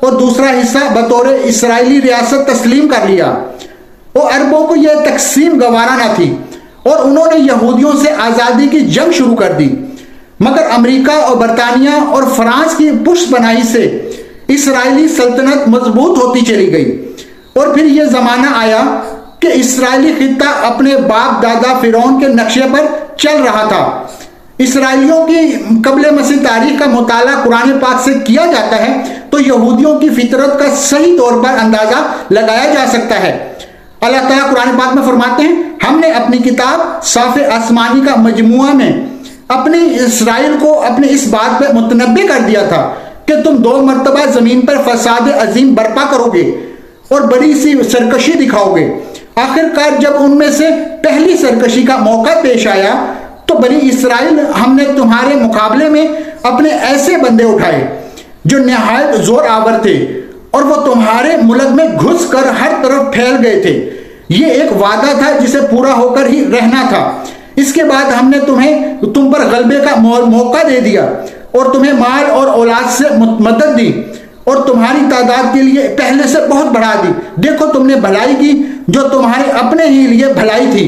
اور دوسرا حصہ بطور اسرائیلی ریاست تسلیم کر لیا۔ اور عربوں کو یہ تقسیم گوارا نہ تھی اور انہوں نے یہودیوں سے آزادی کی جنگ شروع کر دی، مگر امریکہ اور برطانیہ اور فرانس کی پشت پناہی سے اسرائیلی سلطنت مضبوط ہوتی چلی گئی۔ اور پھر یہ زمانہ آیا کہ اسرائیلی خطہ اپنے باپ دادا فرعون کے نقشے پر چل رہا تھا۔ اسرائیلیوں کی قبل مسیح تاریخ کا مطالعہ قرآن پاک سے کیا جاتا ہے تو یہودیوں کی فطرت کا صحیح طور پر اندازہ لگایا جا سکتا ہے۔ اللہ تعالیٰ قرآن پاک میں فرماتے ہیں، ہم نے اپنی کتاب صاف آسمانی کا مجموعہ میں اپنی اسرائیل کو اپنے اس بات پہ متنبع کر دیا تھا کہ تم 2 مرتبہ زمین پر فساد عظیم برپا کرو گے اور بڑی سی سرکشی دکھاؤ گے۔ آخر کار جب ان میں سے پہلی سرکشی کا موقع پیش آیا تو بنی اسرائیل، ہم نے تمہارے مقابلے میں اپنے ایسے بندے اٹھائے جو نہایت زور آور تھے اور وہ تمہارے ملک میں گھس کر ہر طرف پھیل گئے تھے۔ یہ ایک وعدہ تھا جسے پورا ہو کر ہی رہنا تھا۔ اس کے بعد ہم نے تم پر غلبے کا موقع دے دیا اور تمہیں مال اور اولاد سے مدد دی اور تمہاری تعداد کے لیے پہلے سے بہت بڑھا دی۔ دیکھو تم نے بھلائی کی جو تمہارے اپنے ہی لیے بھلائی تھی،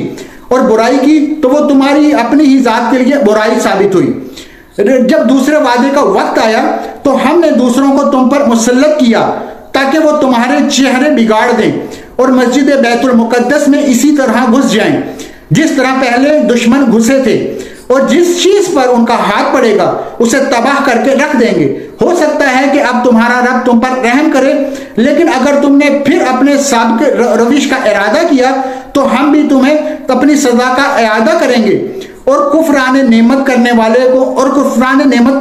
اور برائی کی تو وہ تمہاری اپنی ہی ذات کے لیے برائی ثابت ہوئی۔ جب دوسرے وعدے کا وقت آیا تو ہم نے دوسروں کو تم پر مسلط کیا تاکہ وہ تمہارے چہرے بگاڑ دیں اور مسجد بیت المقدس میں اسی طرح گھس جائیں جس طرح پہلے دشمن گھسے تھے، اور جس چیز پر ان کا ہاتھ پڑے گا اسے تباہ کر کے رکھ دیں گے۔ ہو سکتا ہے کہ اب تمہارا رب تم پر رحم کرے، لیکن اگر تم نے پھر اپنے سابق روش کا ارادہ کیا تو ہم بھی تمہیں اپنی سزا کا اعادہ کریں گے، اور کفران نعمت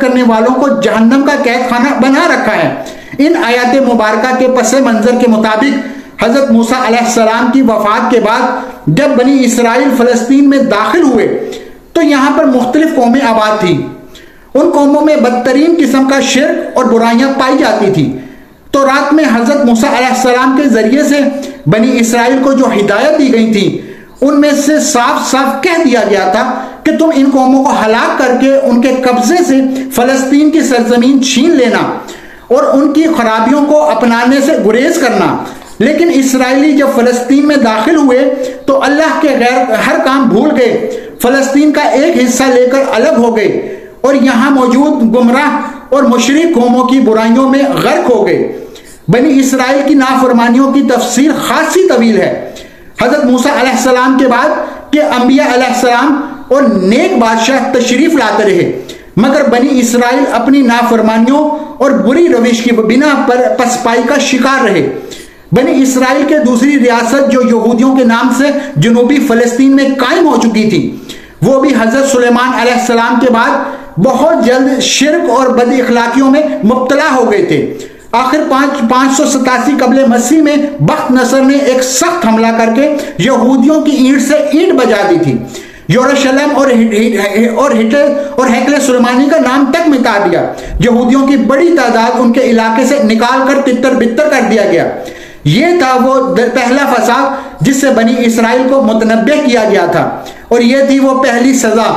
کرنے والوں کو جہنم کا قید خانہ بنا رکھا ہے۔ ان آیات مبارکہ کے پس منظر کے مطابق حضرت موسیٰ علیہ السلام کی وفات کے بعد جب بنی اسرائیل فلسطین میں داخل ہوئے تو یہاں پر مختلف قومیں آباد تھیں۔ ان قوموں میں بدترین قسم کا شرک اور برائیاں پائی جاتی تھی۔ تو رات میں حضرت موسیٰ علیہ السلام کے ذریعے سے بنی اسرائیل کو جو ہدایت دی گئی تھی ان میں سے صاف صاف کہہ دیا گیا تھا کہ تم ان قوموں کو ہلاک کر کے ان کے قبضے سے فلسطین کی سرزمین چھین لینا اور ان کی خرابیوں کو اپنانے سے گریز کرنا۔ لیکن اسرائیلی جب فلسطین میں داخل ہوئے تو اللہ کے غیر ہر کام بھول گئے، فلسطین کا ایک حصہ لے کر الگ ہو گئے اور یہاں موجود گمراہ اور مشرک قوموں کی برائیوں میں غرق ہو گئے۔ بنی اسرائیل کی نافرمانیوں کی تفصیل خاصی طویل ہے۔ حضرت موسیٰ علیہ السلام کے بعد کہ انبیاء علیہ السلام اور نیک بادشاہ تشریف لاتے رہے، مگر بنی اسرائیل اپنی نافرمانیوں اور بری روش کی بنا پر پسپائی کا شکار رہے۔ بنی اسرائیل کے دوسری ریاست جو یہودیوں کے نام سے جنوبی فلسطین میں قائم ہو چکی تھی، وہ بھی حضرت سلیمان علیہ السلام کے بعد بہت جلد شرک اور بد اخلاقیوں میں مبتلا ہو گئے تھے۔ آخر 587 قبل مسیح میں بخت نصر نے ایک سخت حملہ کر کے یہودیوں کی اینٹ سے اینٹ بجا دی تھی۔ یروشلم اور ہیکل سلیمانی کا نام تک مٹا دیا۔ یہودیوں کی بڑی تعداد ان کے علاقے سے نکال کر تتر بتر کر دیا گیا۔ یہ تھا وہ پہلا فساد جس سے بنی اسرائیل کو متنبع کیا گیا تھا، اور یہ تھی وہ پہلی سزا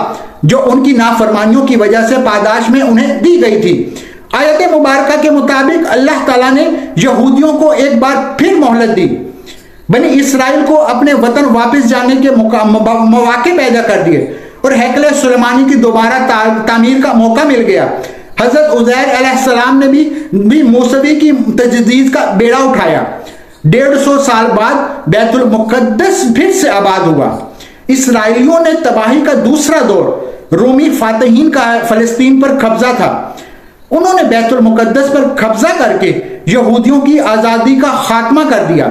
جو ان کی نافرمانیوں کی وجہ سے پاداش میں انہیں دی گئی تھی۔ آیت مبارکہ کے مطابق اللہ تعالیٰ نے یہودیوں کو ایک بار پھر مہلت دی، بنی اسرائیل کو اپنے وطن واپس جانے کے مواقع پیدا کر دیے اور ہیکل سلیمانی کی دوبارہ تعمیر کا موقع مل گیا۔ حضرت عزیر علیہ السلام نے بھی موسوی کی تجدید کا بیڑا اٹھایا۔ 150 سال بعد بیت المقدس پھر سے آباد ہوا۔ اسرائیلیوں نے تباہی کا دوسرا دور رومی فاتحین کا فلسطین پر قبضہ تھا۔ انہوں نے بیت المقدس پر قبضہ کر کے یہودیوں کی آزادی کا خاتمہ کر دیا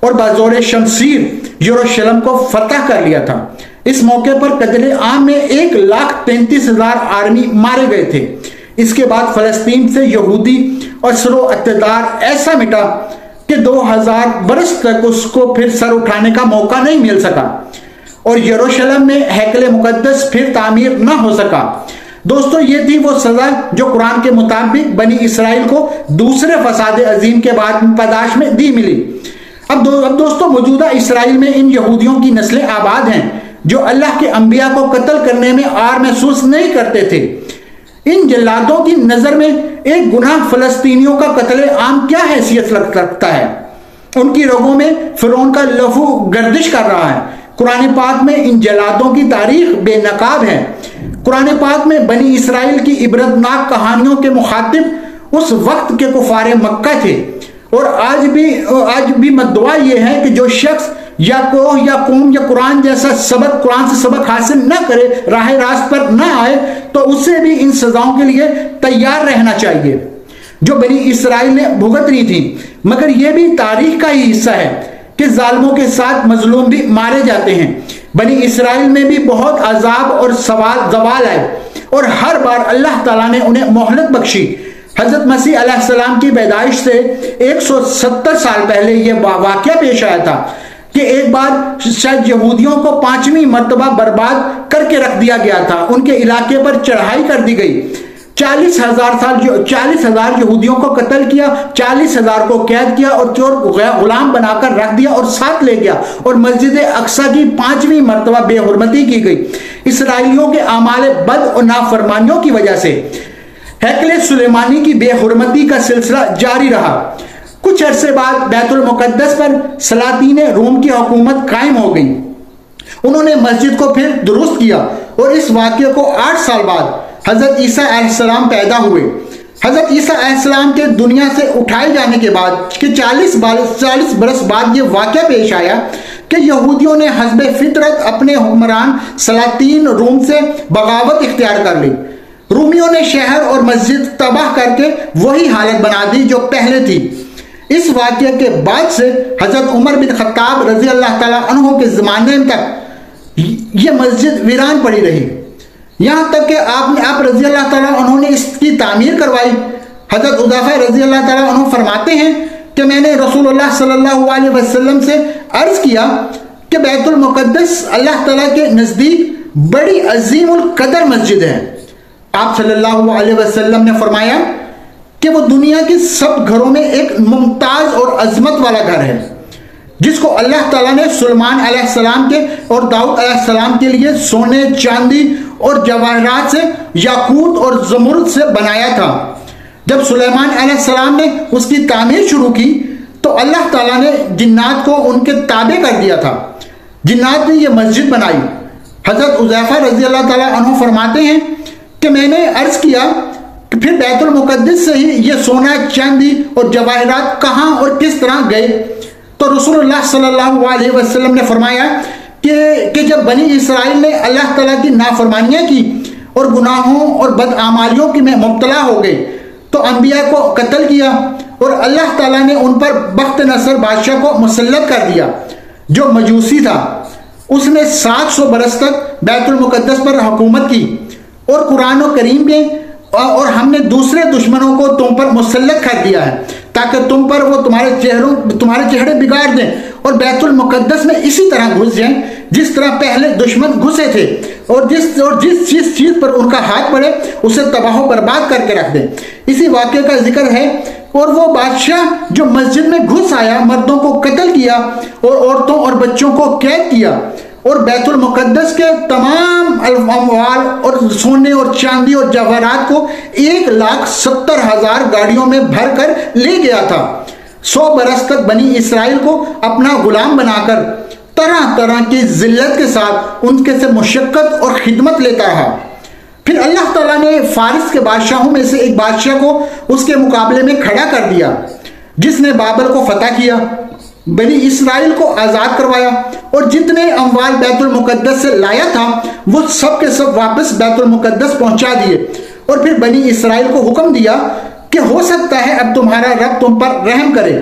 اور بازور شمشیر یروشلم کو فتح کر لیا تھا۔ اس موقع پر قتل عام میں 1,33,000 آرمی مارے گئے تھے۔ اس کے بعد فلسطین سے یہودی اثر و اقتدار ایسا مٹا کہ 2000 برس تک اس کو پھر سر اٹھانے کا موقع نہیں مل سکا، اور یروشلم میں ہیکل مقدس پھر تعمیر نہ ہو سکا۔ دوستو، یہ تھی وہ سزا جو قرآن کے مطابق بنی اسرائیل کو دوسرے فساد عظیم کے بعد پاداش میں دی ملی۔ اب دوستو، موجودہ اسرائیل میں ان یہودیوں کی نسلیں آباد ہیں جو اللہ کے انبیاء کو قتل کرنے میں آر محسوس نہیں کرتے تھے۔ ان جلادوں کی نظر میں ایک گناہ فلسطینیوں کا قتل عام کیا حیثیت رکھتا ہے؟ ان کی رگوں میں فرعون کا لہو گردش کر رہا ہے۔ قرآن پاک میں ان جلادوں کی تاریخ بے نقاب ہے۔ قرآن پاک میں بنی اسرائیل کی عبرتناک کہانیوں کے مخاطب اس وقت کے کفار مکہ تھے، اور آج بھی مدعا یہ ہے کہ جو شخص یا کوہ یا قوم یا قرآن سے سبق حاصل نہ کرے، راہ راست پر نہ آئے، تو اسے بھی ان سزاؤں کے لیے تیار رہنا چاہیے جو بنی اسرائیل نے بھگت رہی تھی۔ مگر یہ بھی تاریخ کا ہی حصہ ہے کہ ظالموں کے ساتھ مظلوم بھی مارے جاتے ہیں۔ بنی اسرائیل میں بھی بہت عذاب اور زوال آئے، اور ہر بار اللہ تعالیٰ نے انہیں مہلت بخشی۔ حضرت مسیح علیہ السلام کی پیدائش سے 170 سال پہلے یہ واقعہ پیش آیا تھا کہ ایک بار شاید یہودیوں کو 5ویں مرتبہ برباد کر کے رکھ دیا گیا تھا۔ ان کے علاقے پر چڑھائی کر دی گئی، 40,000 یہودیوں کو قتل کیا، 40,000 کو قید کیا اور غلام بنا کر رکھ دیا اور ساتھ لے گیا، اور مسجد اقصی کی 5ویں مرتبہ بے حرمتی کی گئی۔ اسرائیلیوں کے اعمال بد اور نافرمانیوں کی وجہ سے ہیکل سلیمانی کی بے حرمتی کا سلسلہ جاری رہا۔ کچھ عرصے بعد بیت المقدس پر سلاطین روم کی حکومت قائم ہو گئی۔ انہوں نے مسجد کو پھر درست کیا، اور اس واقعے کو 8 سال بعد حضرت عیسیٰ علیہ السلام پیدا ہوئے۔ حضرت عیسیٰ علیہ السلام کے دنیا سے اٹھائے جانے کے بعد کہ 40 برس بعد یہ واقعہ پیش آیا کہ یہودیوں نے حسب فطرت اپنے حکمران سلاطین روم سے بغاوت اختیار کر لی۔ رومیوں نے شہر اور مسجد تباہ کر کے وہی حالت بنا دی جو پہلے تھی۔ اس واقعے کے بعد سے حضرت عمر بن خطاب رضی اللہ تعالیٰ عنہ کے زمانے تک یہ مسجد ویران پڑی رہی، یہاں تک کہ آپ رضی اللہ تعالیٰ عنہ نے اس کی تعمیر کروائی۔ حضرت حذیفہ رضی اللہ تعالیٰ عنہ فرماتے ہیں کہ میں نے رسول اللہ صلی اللہ علیہ وسلم سے عرض کیا کہ بیت المقدس اللہ تعالیٰ کے نزدیک بڑی عظیم القدر مسجد ہے۔ آپ صلی اللہ علیہ وسلم نے فرمایا کہ وہ دنیا کے سب گھروں میں ایک ممتاز اور عظمت والا گھر ہے، جس کو اللہ تعالیٰ نے سلیمان علیہ السلام کے اور داؤد علیہ السلام کے لیے سونے، چاندی اور جواہرات سے، یاقوت اور زمرد سے بنایا تھا۔ جب سلیمان علیہ السلام نے اس کی تعمیر شروع کی تو اللہ تعالیٰ نے جنات کو ان کے تابع کر دیا تھا۔ جنات نے یہ مسجد بنائی۔ حضرت حذیفہ رضی اللہ تعالیٰ عنہ فرماتے ہیں کہ میں نے عرض کیا کہ پھر بیت المقدس سے ہی یہ سونا، چاندی اور جواہرات کہاں اور کس طرح گئے؟ تو رسول اللہ صلی اللہ علیہ وسلم نے فرمایا کہ جب بنی اسرائیل نے اللہ تعالیٰ کی نافرمانیاں کی اور گناہوں اور بدعمالیوں کی میں مبتلا ہو گئے تو انبیاء کو قتل کیا، اور اللہ تعالیٰ نے ان پر بخت نصر بادشاہ کو مسلط کر دیا جو مجوسی تھا۔ اس نے 700 برس تک بیت المقدس پر حکومت کی، اور قرآن و کریم میں اور ہم نے دوسرے دشمنوں کو تم پر مسلط کر دیا ہے تاکہ تم پر وہ تمہارے چہرے بگاڑ دیں اور بیت المقدس میں اسی طرح گھس جائیں جس طرح پہلے دشمن گھسے تھے، اور جس چیز پر ان کا ہاتھ پڑے اسے تباہ و برباد کر کے رکھ دیں۔ اسی واقعے کا ذکر ہے، اور وہ بادشاہ جو مسجد میں گھس آیا مردوں کو قتل کیا اور عورتوں اور بچوں کو قید کیا، اور بیت المقدس کے تمام اموال اور سونے اور چاندی اور جواہرات کو 1,70,000 گاڑیوں میں بھر کر لے گیا تھا۔ 100 برس تک بنی اسرائیل کو اپنا غلام بنا کر طرح طرح کی ذلت کے ساتھ ان کے سے مشقت اور خدمت لیتا رہا۔ پھر اللہ تعالیٰ نے فارس کے بادشاہوں میں سے ایک بادشاہ کو اس کے مقابلے میں کھڑا کر دیا، جس نے بابل کو فتح کیا، بنی اسرائیل کو آزاد کروایا، اور جتنے اموال بیت المقدس سے لایا تھا وہ سب کے سب واپس بیت المقدس پہنچا دیے، اور پھر بنی اسرائیل کو حکم دیا کہ ہو سکتا ہے اب تمہارا رب تم پر رحم کرے،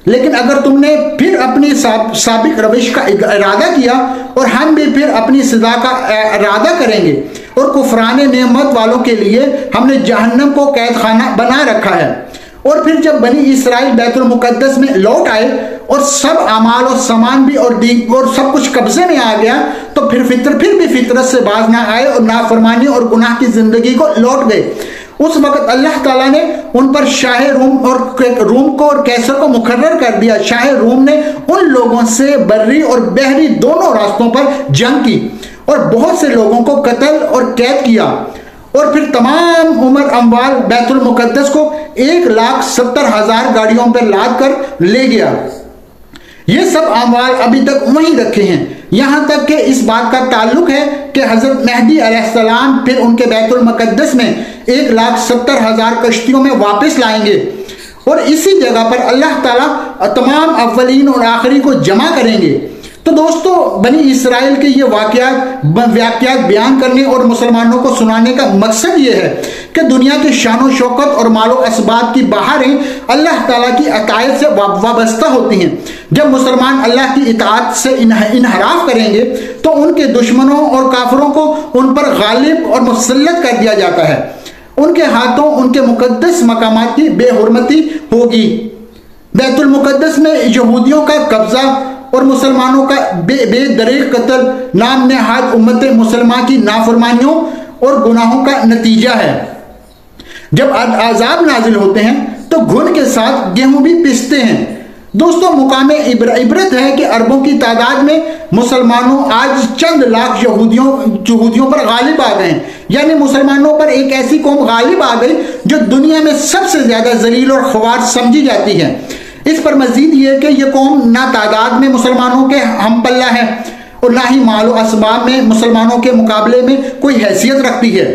لیکن اگر تم نے پھر اپنی سابق روش کا ارادہ کیا اور ہم بھی پھر اپنی سزا کا ارادہ کریں گے، اور کفران نعمت والوں کے لیے ہم نے جہنم کو قید خانہ بنا رکھا ہے۔ اور پھر جب بنی اسرائیل بیت المقدس میں لوٹ آئے اور سب اعمال اور سامان بھی اور سب کچھ قبضے میں آ گیا تو پھر بھی فطرت سے باز نہ آئے اور نافرمانی اور گناہ کی زندگی کو لوٹ گئے۔ اس وقت اللہ تعالیٰ نے ان پر شاہ روم کو اور کیسر کو مقرر کر دیا۔ شاہ روم نے ان لوگوں سے بری اور بحری دونوں راستوں پر جنگ کی اور بہت سے لوگوں کو قتل اور قید کیا، اور پھر تمام عمر اموال بیت المقدس کو 1,70,000 گاڑیوں پر لاد کر لے گیا۔ یہ سب اموال ابھی تک وہیں رکھے ہیں، یہاں تک کہ اس بات کا تعلق ہے کہ حضرت مہدی علیہ السلام پھر ان کے بیت المقدس میں 1,70,000 کشتیوں میں واپس لائیں گے، اور اسی جگہ پر اللہ تعالیٰ تمام اولین اور آخری کو جمع کریں گے۔ تو دوستو، بنی اسرائیل کے یہ واقعات بیان کرنے اور مسلمانوں کو سنانے کا مقصد یہ ہے کہ دنیا کے شان و شوکت اور مال و اسباب کی بہاریں اللہ تعالیٰ کی عطیت سے وابستہ ہوتی ہیں۔ جب مسلمان اللہ کی اطاعت سے انحراف کریں گے تو ان کے دشمنوں اور کافروں کو ان پر غالب اور مسلط کر دیا جاتا ہے، ان کے ہاتھوں ان کے مقدس مقامات کی بے حرمتی ہوگی۔ بیت المقدس میں یہودیوں کا قبضہ اور مسلمانوں کا بے دریغ قتل نام نہاد امت مسلمہ کی نافرمانیوں اور گناہوں کا نتیجہ ہے۔ جب عذاب نازل ہوتے ہیں تو گھن کے ساتھ گیہوں بھی پستے ہیں۔ دوستو، مقام عبرت ہے کہ اربوں کی تعداد میں مسلمانوں آج چند لاکھ یہودیوں پر غالب آ گئے ہیں، یعنی مسلمانوں پر ایک ایسی قوم غالب آ گئی جو دنیا میں سب سے زیادہ ذلیل اور خوار سمجھی جاتی ہے۔ اس پر مزید یہ کہ یہ قوم نہ تعداد میں مسلمانوں کے ہم پلہ ہے اور نہ ہی مال و اسباب میں مسلمانوں کے مقابلے میں کوئی حیثیت رکھتی ہے۔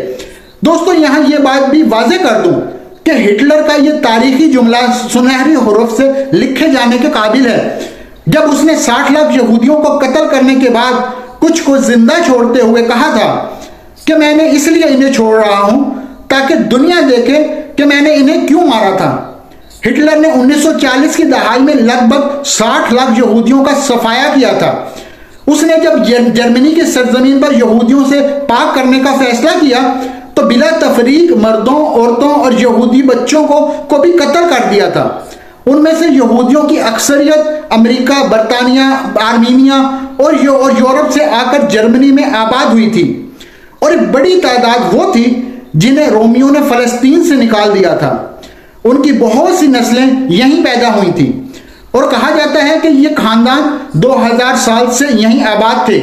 دوستو، یہاں یہ بات بھی واضح کر دوں کہ ہٹلر کا یہ تاریخی جملہ سنہری حروف سے لکھے جانے کے قابل ہے۔ جب اس نے 60 لاکھ یہودیوں کو قتل کرنے کے بعد کچھ کو زندہ چھوڑتے ہوئے کہا تھا کہ میں نے اس لیے انہیں چھوڑ رہا ہوں تاکہ دنیا دیکھے کہ میں نے انہیں کیوں مارا تھا۔ ہٹلر نے 1940 کی دہائی میں لگ بھگ 60 لاکھ یہودیوں کا صفایا کیا تھا۔ اس نے جب جرمنی کی سرزمین پر یہودیوں سے پاک کرنے کا فیصلہ کیا تو بلا تفریق مردوں، عورتوں اور یہودی بچوں کو بھی قتل کر دیا تھا۔ ان میں سے یہودیوں کی اکثریت امریکہ، برطانیہ، آرمینیا اور یورپ سے آ کر جرمنی میں آباد ہوئی تھی، اور ایک بڑی تعداد وہ تھی جنہیں رومیوں نے فلسطین سے نکال دیا تھا۔ ان کی بہت سی نسلیں یہیں پیدا ہوئی تھیں، اور کہا جاتا ہے کہ یہ خاندان 2000 سال سے یہیں آباد تھے۔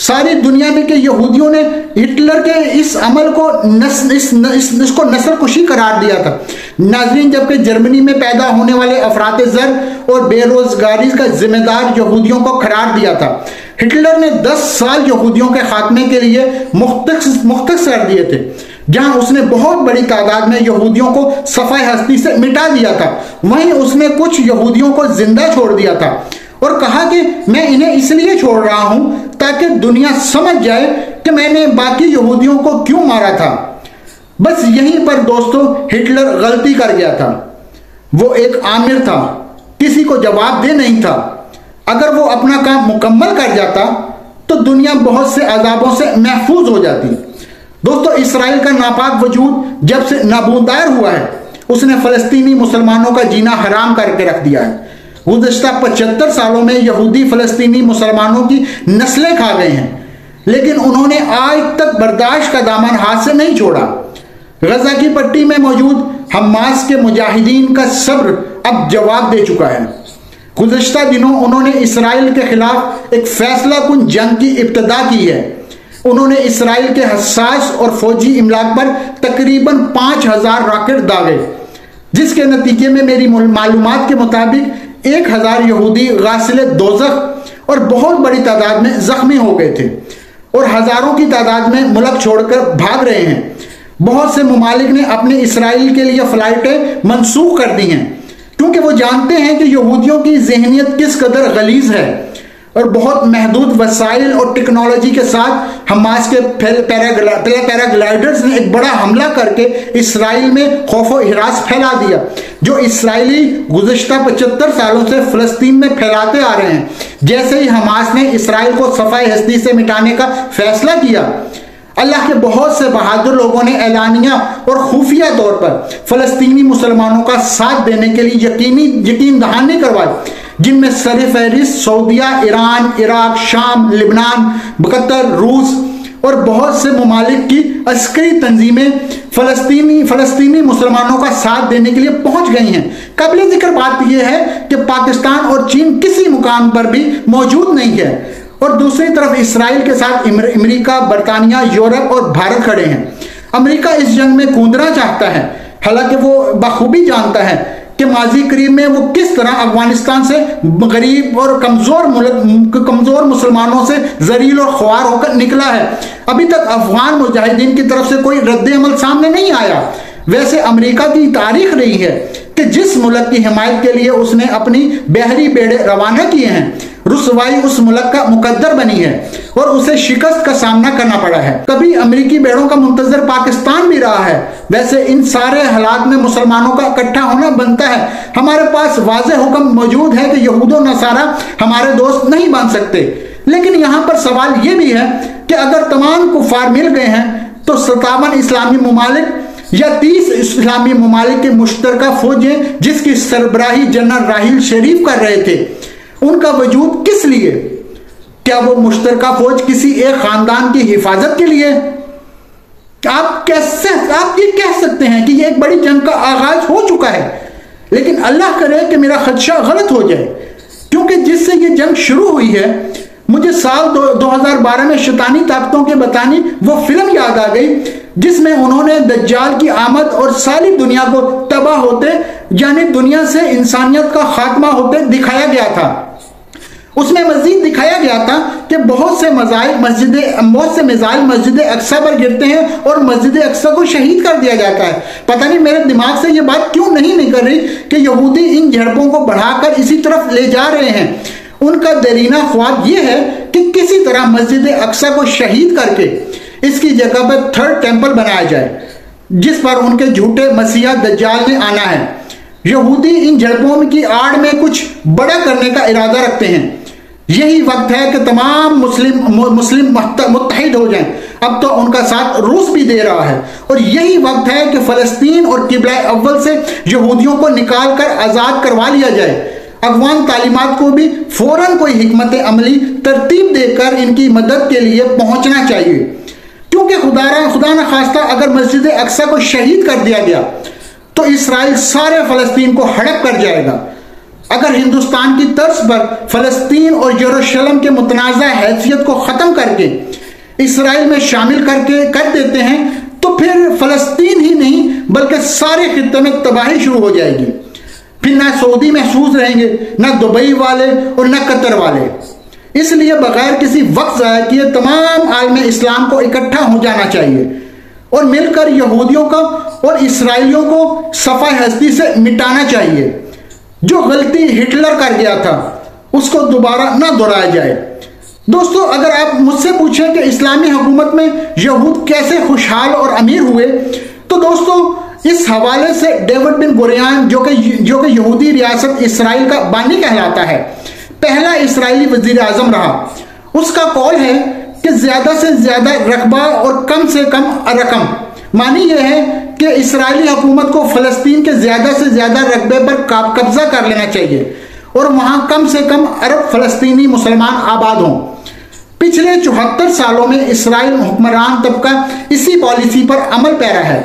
ساری دنیا میں کہ یہودیوں نے ہٹلر کے اس عمل کو نسل کشی قرار دیا تھا۔ ناظرین، جبکہ جرمنی میں پیدا ہونے والے افراط زر اور بے روزگاری کا ذمہ دار یہودیوں کو قرار دیا تھا، ہٹلر نے 10 سال یہودیوں کے خاتمے کے لیے مختص کر دیے تھے۔ جہاں اس نے بہت بڑی تعداد میں یہودیوں کو صفحہ ہستی سے مٹا دیا تھا، وہیں اس نے کچھ یہودیوں کو زندہ چھوڑ دیا تھا اور کہا کہ میں انہیں اس لیے چھوڑ رہا ہوں تاکہ دنیا سمجھ جائے کہ میں نے باقی یہودیوں کو کیوں مارا تھا۔ بس یہیں پر دوستو ہٹلر غلطی کر گیا تھا۔ وہ ایک آمر تھا، کسی کو جواب دہ نہیں تھا۔ اگر وہ اپنا کام مکمل کر جاتا تو دنیا بہت سے عذابوں سے محفوظ ہو جاتی۔ دوستو، اسرائیل کا ناپاک وجود جب سے نابودار ہوا ہے، اس نے فلسطینی مسلمانوں کا جینا حرام کر کے رکھ دیا ہے۔ گزشتہ 75 سالوں میں یہودی فلسطینی مسلمانوں کی نسلیں کھا گئے ہیں، لیکن انہوں نے آج تک برداشت کا دامن ہاتھ سے نہیں چھوڑا۔ غزہ کی پٹی میں موجود حماس کے مجاہدین کا صبر اب جواب دے چکا ہے۔ گزشتہ دنوں انہوں نے اسرائیل کے خلاف ایک فیصلہ کن جنگ کی ابتدا کی ہے۔ انہوں نے اسرائیل کے حساس اور فوجی املاک پر تقریباً 5000 راکٹ داغے، جس کے نتیجے میں میری معلومات کے مطابق 1000 یہودی غاسل دوزخ اور بہت بڑی تعداد میں زخمی ہو گئے تھے، اور ہزاروں کی تعداد میں ملک چھوڑ کر بھاگ رہے ہیں۔ بہت سے ممالک نے اپنے اسرائیل کے لیے فلائٹیں منسوخ کر دی ہیں، کیونکہ وہ جانتے ہیں کہ یہودیوں کی ذہنیت کس قدر غلیظ ہے، اور بہت محدود وسائل اور ٹیکنالوجی کے ساتھ حماس کے پیراگلائڈرز نے ایک بڑا حملہ کر کے اسرائیل میں خوف و ہراس پھیلا دیا، جو اسرائیلی گزشتہ 75 سالوں سے فلسطین میں پھیلاتے آ رہے ہیں۔ جیسے ہی حماس نے اسرائیل کو صفحہ ہستی سے مٹانے کا فیصلہ کیا، اللہ کے بہت سے بہادر لوگوں نے اعلانیہ اور خفیہ طور پر فلسطینی مسلمانوں کا ساتھ دینے کے لیے یقین دہانی کروائی، جن میں سر فہرست سعودیہ، ایران، عراق، شام، لبنان، قطر، روس اور بہت سے ممالک کی عسکری تنظیمیں فلسطینی مسلمانوں کا ساتھ دینے کے لیے پہنچ گئی ہیں۔ قابل ذکر بات یہ ہے کہ پاکستان اور چین کسی مقام پر بھی موجود نہیں ہے، اور دوسری طرف اسرائیل کے ساتھ امریکہ، برطانیہ، یورپ اور بھارت کھڑے ہیں۔ امریکہ اس جنگ میں کودنا چاہتا ہے، حالانکہ وہ بخوبی جانتا ہے کہ ماضی قریب میں وہ کس طرح افغانستان سے غریب اور کمزور مسلمانوں سے ذلیل اور خوار ہو کر نکلا ہے۔ ابھی تک افغان مجاہدین کی طرف سے کوئی رد عمل سامنے نہیں آیا۔ ویسے امریکہ کی تاریخ رہی ہے کہ جس ملک کی حمایت کے لیے اس نے اپنی بحری بیڑے روانہ کیے ہیں، رسوائی اس ملک کا مقدر بنی ہے اور اسے شکست کا سامنا کرنا پڑا ہے۔ کبھی امریکی بیڑوں کا منتظر پاکستان بھی رہا ہے۔ ویسے ان سارے حالات میں مسلمانوں کا اکٹھا ہونا بنتا ہے۔ ہمارے پاس واضح حکم موجود ہے کہ یہود و نصارہ ہمارے دوست نہیں بن سکتے، لیکن یہاں پر سوال یہ بھی ہے کہ اگر تمام کفار مل گئے ہیں تو 57 اسلامی ممالک یا 30 اسلامی ممالک کے مشترکہ فوجیں جس کی سربراہی جنرل راحیل شریف کر رہے تھے، ان کا وجود کس لیے؟ کیا وہ مشترکہ فوج کسی ایک خاندان کی حفاظت کے لیے؟ آپ یہ کہہ سکتے ہیں کہ یہ ایک بڑی جنگ کا آغاز ہو چکا ہے، لیکن اللہ کرے کہ میرا خدشہ غلط ہو جائے، کیونکہ جس سے یہ جنگ شروع ہوئی ہے مجھے سال 2012 میں شیطانی طاقتوں کے بتانی وہ فلم یاد آ گئی جس میں انہوں نے دجال کی آمد اور ساری دنیا کو تباہ ہوتے، یعنی دنیا سے انسانیت کا خاتمہ ہوتے دکھایا گیا تھا۔ اس میں مزید دکھایا گیا تھا کہ بہت سے میزائل مسجد اقصی پر گرتے ہیں اور مسجد اقصی کو شہید کر دیا جاتا ہے۔ پتہ نہیں میرے دماغ سے یہ بات کیوں نہیں نکل رہی کہ یہودی ان جھڑپوں کو بڑھا کر اسی طرف لے جا رہے ہیں۔ ان کا دیرینہ خواب یہ ہے کہ کسی طرح مسجد اقصی کو شہید کر کے اس کی جگہ پر تھرڈ ٹیمپل بنایا جائے جس پر ان کے جھوٹے مسیح دجال نے آنا ہے۔ یہودی ان جھڑپوں کی آڑ میں کچھ بڑا کرنے کا ارادہ رکھتے ہیں۔ یہی وقت ہے کہ تمام مسلم متحد ہو جائیں۔ اب تو ان کا ساتھ روس بھی دے رہا ہے، اور یہی وقت ہے کہ فلسطین اور قبلہ اول سے یہودیوں کو نکال کر آزاد کروا لیا جائے۔ افغان تعلیمات کو بھی فوراً کوئی حکمت عملی ترتیب دے کر ان کی مدد کے لیے پہنچنا چاہیے، کیونکہ خدا نہ خواستہ اگر مسجد اقصی کو شہید کر دیا گیا تو اسرائیل سارے فلسطین کو ہڑپ کر جائے گا۔ اگر ہندوستان کی طرز پر فلسطین اور یروشلم کے متنازع حیثیت کو ختم کر کے اسرائیل میں شامل کر دیتے ہیں تو پھر فلسطین ہی نہیں بلکہ سارے خطے میں تباہی شروع ہو جائے گی۔ پھر نہ سعودی محفوظ رہیں گے، نہ دبئی والے اور نہ قطر والے۔ اس لیے بغیر کسی وقت ضائع کیے تمام عالم اسلام کو اکٹھا ہو جانا چاہیے اور مل کر یہودیوں کو اور اسرائیلیوں کو صفحہ ہستی سے مٹانا چاہیے۔ جو غلطی ہٹلر کر گیا تھا اس کو دوبارہ نہ دہرایا جائے۔ دوستو، اگر آپ مجھ سے پوچھیں کہ اسلامی حکومت میں یہود کیسے خوشحال اور امیر ہوئے تو دوستو اس حوالے سے ڈیوڈ بن گوریان جو کہ یہودی ریاست اسرائیل کا بانی کہلاتا ہے، پہلا اسرائیلی وزیر اعظم رہا، اس کا قول ہے کہ زیادہ سے زیادہ رقبہ اور کم سے کم رقم، معنی یہ ہے کہ اسرائیلی حکومت کو فلسطین کے زیادہ سے زیادہ رقبے پر قبضہ کر لینا چاہیے اور وہاں کم سے کم ارب فلسطینی مسلمان آباد ہوں۔ پچھلے 74 سالوں میں اسرائیل حکمران طبقہ اسی پالیسی پر عمل پیرا ہے۔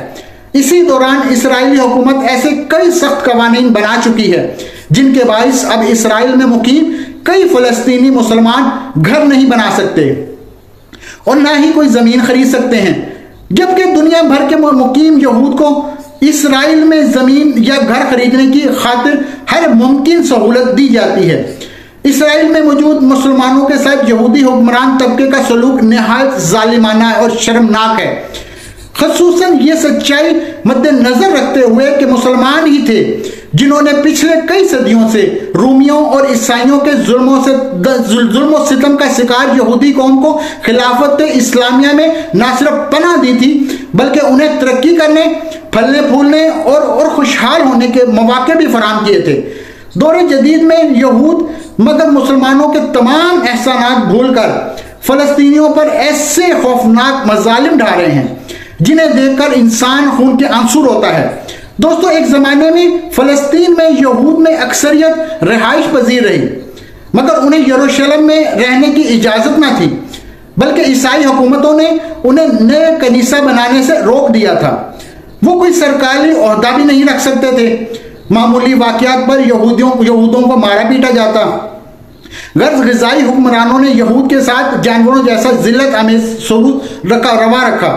اسی دوران اسرائیلی حکومت ایسے کئی سخت قوانین بنا چکی ہے جن کے باعث اب اسرائیل میں مقیم کئی فلسطینی مسلمان گھر نہیں بنا سکتے اور نہ ہی کوئی زمین خرید سکتے ہیں، جبکہ دنیا بھر کے مقیم یہود کو اسرائیل میں زمین یا گھر خریدنے کی خاطر ہر ممکن سہولت دی جاتی ہے۔ اسرائیل میں موجود مسلمانوں کے ساتھ یہودی حکمران طبقے کا سلوک نہایت ظالمانہ اور شرمناک ہے، خصوصاً یہ سچائی مد نظر رکھتے ہوئے کہ مسلمان ہی تھے جنہوں نے پچھلے کئی صدیوں سے رومیوں اور عیسائیوں کے ظلم و ستم کا شکار یہودی قوم کو خلافت اسلامیہ میں نہ صرف پناہ دی تھی بلکہ انہیں ترقی کرنے، پھلنے پھولنے اور خوشحال ہونے کے مواقع بھی فراہم کیے تھے۔ دور جدید میں یہود مگر مسلمانوں کے تمام احسانات بھول کر فلسطینیوں پر ایسے خوفناک مظالم ڈھا رہے ہیں جنہیں دیکھ کر انسان خون کے آنسو ہوتا ہے۔ دوستو، ایک زمانے میں فلسطین میں یہود میں اکثریت رہائش پذیر رہی مگر انہیں یروشلم میں رہنے کی اجازت نہ تھی، بلکہ عیسائی حکومتوں نے انہیں نئے کنیسہ بنانے سے روک دیا تھا۔ وہ کوئی سرکاری عہدہ بھی نہیں رکھ سکتے تھے۔ معمولی واقعات پر یہودوں کو مارا پیٹا جاتا۔ غرض غذائی حکمرانوں نے یہود کے ساتھ جانوروں جیسا ذلت آمیز سلوک روا رکھا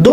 2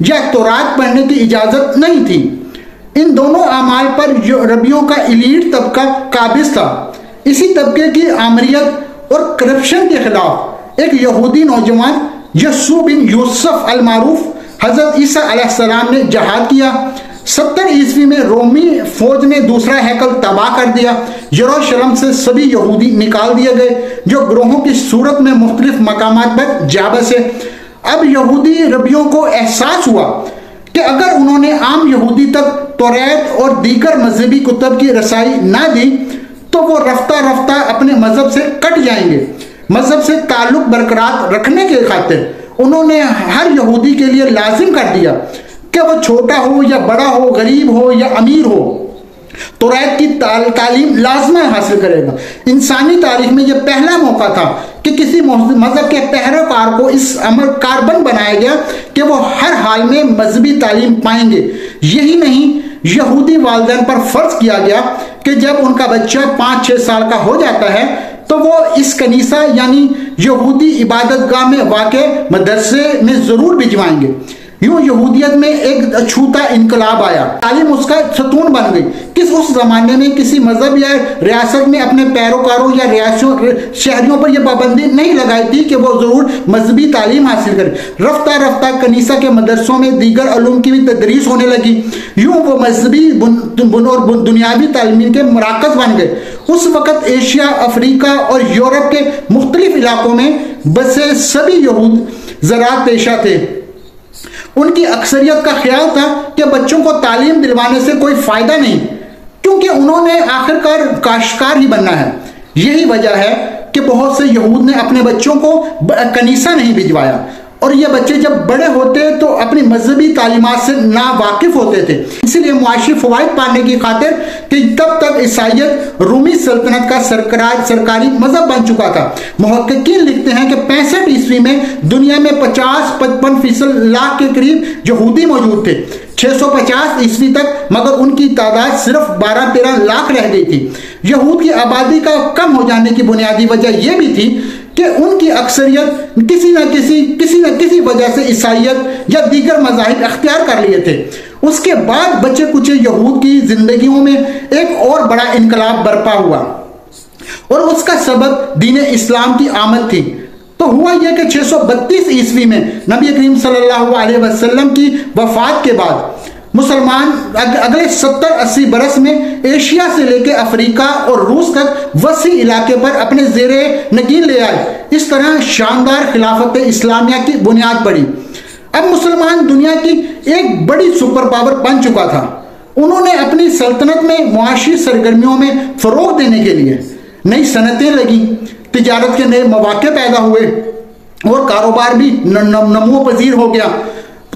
یا تورات پڑھنے کی اجازت نہیں تھی۔ ان دونوں اعمال پر عربیوں کا ایلیٹ طبقہ قابض تھا۔ اسی طبقے کی آمریت اور کرپشن کے خلاف ایک یہودی نوجوان یسوع بن یوسف المعروف حضرت عیسیٰ علیہ السلام نے جہاد کیا۔ 70 عیسوی میں رومی فوج نے دوسرا ہیکل تباہ کر دیا۔ یروشلم سے سبھی یہودی نکال دیے گئے جو گروہوں کی صورت میں مختلف مقامات پر جا بسے۔ اب یہودی ربیوں کو احساس ہوا کہ اگر انہوں نے عام یہودی تک توریت اور دیگر مذہبی کتب کی رسائی نہ دی تو وہ رفتہ رفتہ اپنے مذہب سے کٹ جائیں گے۔ مذہب سے تعلق برقرار رکھنے کے خاطر انہوں نے ہر یہودی کے لیے لازم کر دیا کہ وہ چھوٹا ہو یا بڑا ہو، غریب ہو یا امیر ہو، توریت کی تعلیم لازمہ حاصل کرے گا۔ انسانی تاریخ میں یہ پہلا موقع تھا کہ کسی مذہب کے پیروکار کو اس امر کاربن بنایا گیا کہ وہ ہر حال میں مذہبی تعلیم پائیں گے۔ یہی نہیں، یہودی والدین پر فرض کیا گیا کہ جب ان کا بچہ 5-6 سال کا ہو جاتا ہے تو وہ اس کنیسہ یعنی یہودی عبادت گاہ میں واقع مدرسے میں ضرور بھجوائیں گے۔ یوں یہودیت میں ایک اچھوتا انقلاب آیا، تعلیم اس کا ستون بن گئی۔ اس زمانے میں کسی مذہب یا ریاست میں اپنے پیروکاروں یا شہریوں پر یہ پابندی نہیں لگائی تھی کہ وہ ضرور مذہبی تعلیم حاصل کرے۔ رفتہ رفتہ کنیسہ کے مدرسوں میں دیگر علوم کی بھی تدریس ہونے لگی۔ یوں وہ مذہبی اور دنیاوی تعلیم کے مراکز بن گئے۔ اس وقت ایشیا، افریقہ اور یورپ کے مختلف علاقوں میں بسے سبھی یہود زراعت پیشہ تھے۔ ان کی اکثریت کا خیال تھا کہ بچوں کو تعلیم دلوانے سے کوئی فائدہ نہیں، کیونکہ انہوں نے آخرکار کاشتکار ہی بننا ہے۔ یہی وجہ ہے کہ بہت سے یہود نے اپنے بچوں کو کنیسہ نہیں بھجوایا، اور یہ بچے جب بڑے ہوتے تو اپنی مذہبی تعلیمات سے ناواقف ہوتے تھے۔ اسی لیے معاشی فوائد پانے کی خاطر کہ تب تک عیسائیت رومی سلطنت کا سرکاری مذہب بن چکا تھا۔ محققین لکھتے ہیں کہ 65 عیسوی میں دنیا میں 50-55 لاکھ کے قریب یہودی موجود تھے۔ 650 عیسوی تک مگر ان کی تعداد صرف 12-13 لاکھ رہ گئی تھی۔ یہود کی آبادی کا کم ہو جانے کی بنیادی وجہ یہ بھی تھی کہ ان کی اکثریت کسی نہ کسی وجہ سے عیسائیت یا دیگر مذاہب اختیار کر لیے تھے۔ اس کے بعد بچے کچے یہود کی زندگیوں میں ایک اور بڑا انقلاب برپا ہوا، اور اس کا سبب دین اسلام کی آمد تھی۔ تو ہوا یہ کہ 632 عیسوی میں نبی کریم صلی اللہ علیہ وسلم کی وفات کے بعد مسلمان اگلے 70-80 برس میں ایشیا سے لے کے افریقہ اور روس تک وسیع علاقے پر اپنے زیر نگین لے آئے۔ اس طرح شاندار خلافت اسلامیہ کی بنیاد پڑی۔ اب مسلمان دنیا کی ایک بڑی سپر پاور بن چکا تھا۔ انہوں نے اپنی سلطنت میں معاشی سرگرمیوں میں فروغ دینے کے لیے نئی صنعتیں لگیں، تجارت کے نئے مواقع پیدا ہوئے اور کاروبار بھی نمو پذیر ہو گیا۔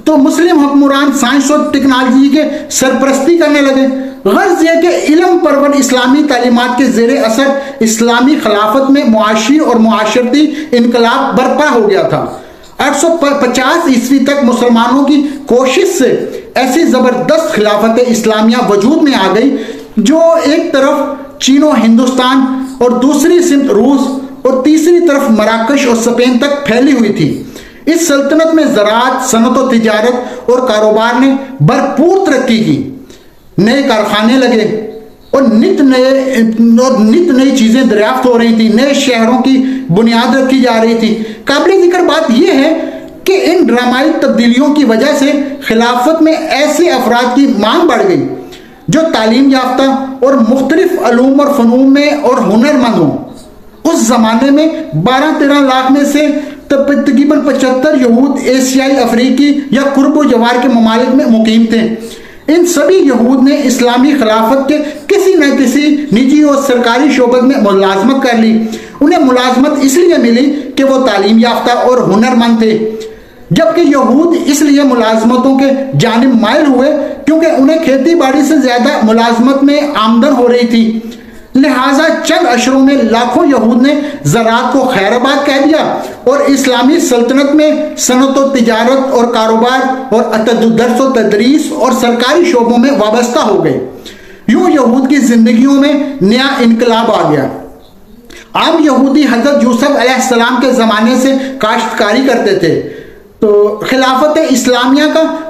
تو مسلم حکمران سائنس اور ٹیکنالوجی کے سرپرستی کرنے لگے۔ غرض یہ کہ علم پرور اسلامی تعلیمات کے زیر اثر اسلامی خلافت میں معاشی اور معاشرتی انقلاب برپا ہو گیا تھا۔ 850 عیسوی تک مسلمانوں کی کوشش سے ایسی زبردست خلافت اسلامیہ وجود میں آ گئی جو ایک طرف چین و ہندوستان اور دوسری سمت روس اور تیسری طرف مراکش اور اسپین تک پھیلی ہوئی تھی۔ اس سلطنت میں زراعت، صنعت و تجارت اور کاروبار نے بھرپور ترقی کی۔ نئے کارخانے لگے اور نت نئی چیزیں دریافت ہو رہی تھی، نئے شہروں کی بنیاد رکھی جا رہی تھی۔ قابل ذکر بات یہ ہے کہ ان ڈرامائی تبدیلیوں کی وجہ سے خلافت میں ایسے افراد کی مانگ بڑھ گئی جو تعلیم یافتہ اور مختلف علوم اور فنون میں اور ہنر مند ہوں۔ اس زمانے میں 12-13 لاکھ میں سے تقریباً 75 یہود ایشیائی، افریقی یا قرب و جوار کے ممالک میں مقیم تھے۔ ان سبھی یہود نے اسلامی خلافت کے کسی نہ کسی نجی اور سرکاری شعبے میں ملازمت کر لی۔ انہیں ملازمت اس لیے ملی کہ وہ تعلیم یافتہ اور ہنر مند تھے، جبکہ یہود اس لیے ملازمتوں کے جانب مائل ہوئے کیونکہ انہیں کھیتی باڑی سے زیادہ ملازمت میں آمدن ہو رہی تھی۔ لہٰذا چند اشروں میں لاکھوں یہود نے زراعت کو خیر آباد کہہ دیا اور اسلامی سلطنت میں صنعت و تجارت اور کاروبار اور درس و تدریس اور سرکاری شعبوں میں وابستہ ہو گئے۔ یوں یہود کی زندگیوں میں نیا انقلاب آ گیا۔ عام یہودی حضرت یوسف علیہ السلام کے زمانے سے کاشتکاری کرتے تھے، تو خلافت اسلامیہ کا